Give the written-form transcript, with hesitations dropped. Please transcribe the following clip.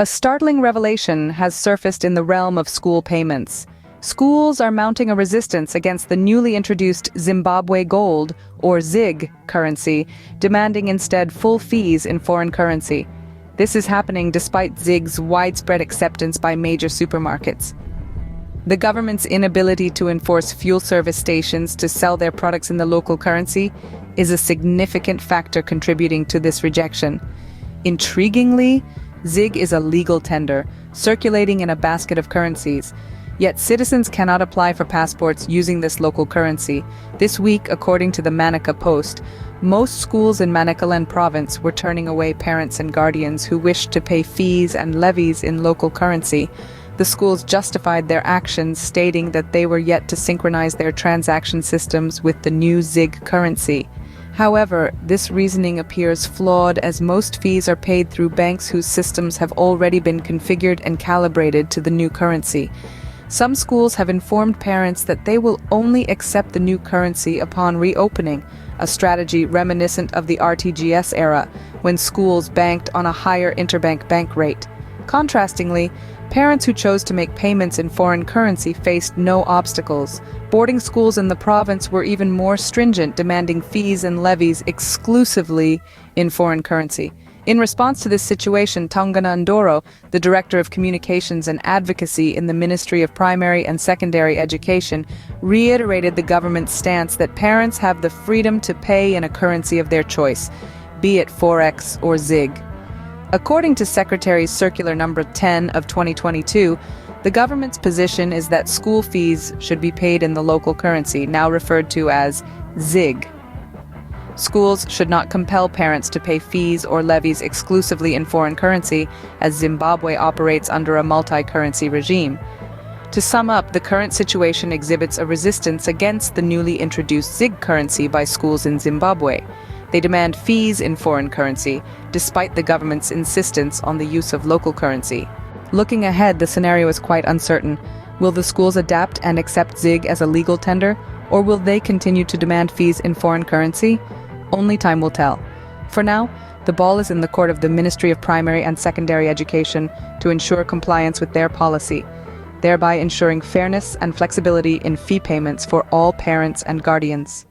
A startling revelation has surfaced in the realm of school payments. Schools are mounting a resistance against the newly introduced Zimbabwe Gold, or ZIG, currency, demanding instead full fees in foreign currency. This is happening despite ZIG's widespread acceptance by major supermarkets. The government's inability to enforce fuel service stations to sell their products in the local currency is a significant factor contributing to this rejection. Intriguingly, ZIG is a legal tender, circulating in a basket of currencies. Yet citizens cannot apply for passports using this local currency. This week, according to the Manaka Post, most schools in Manicaland province were turning away parents and guardians who wished to pay fees and levies in local currency. The schools justified their actions, stating that they were yet to synchronize their transaction systems with the new ZIG currency. However, this reasoning appears flawed as most fees are paid through banks whose systems have already been configured and calibrated to the new currency. Some schools have informed parents that they will only accept the new currency upon reopening, a strategy reminiscent of the RTGS era, when schools banked on a higher interbank bank rate. Contrastingly, parents who chose to make payments in foreign currency faced no obstacles. Boarding schools in the province were even more stringent, demanding fees and levies exclusively in foreign currency. In response to this situation, Tangana Ndoro, the Director of Communications and Advocacy in the Ministry of Primary and Secondary Education, reiterated the government's stance that parents have the freedom to pay in a currency of their choice, be it Forex or ZIG. According to Secretary's Circular Number 10 of 2022, the government's position is that school fees should be paid in the local currency, now referred to as ZIG. Schools should not compel parents to pay fees or levies exclusively in foreign currency, as Zimbabwe operates under a multi-currency regime. To sum up, the current situation exhibits a resistance against the newly introduced ZIG currency by schools in Zimbabwe. They demand fees in foreign currency, despite the government's insistence on the use of local currency. Looking ahead, the scenario is quite uncertain. Will the schools adapt and accept ZIG as a legal tender, or will they continue to demand fees in foreign currency? Only time will tell. For now, the ball is in the court of the Ministry of Primary and Secondary Education to ensure compliance with their policy, thereby ensuring fairness and flexibility in fee payments for all parents and guardians.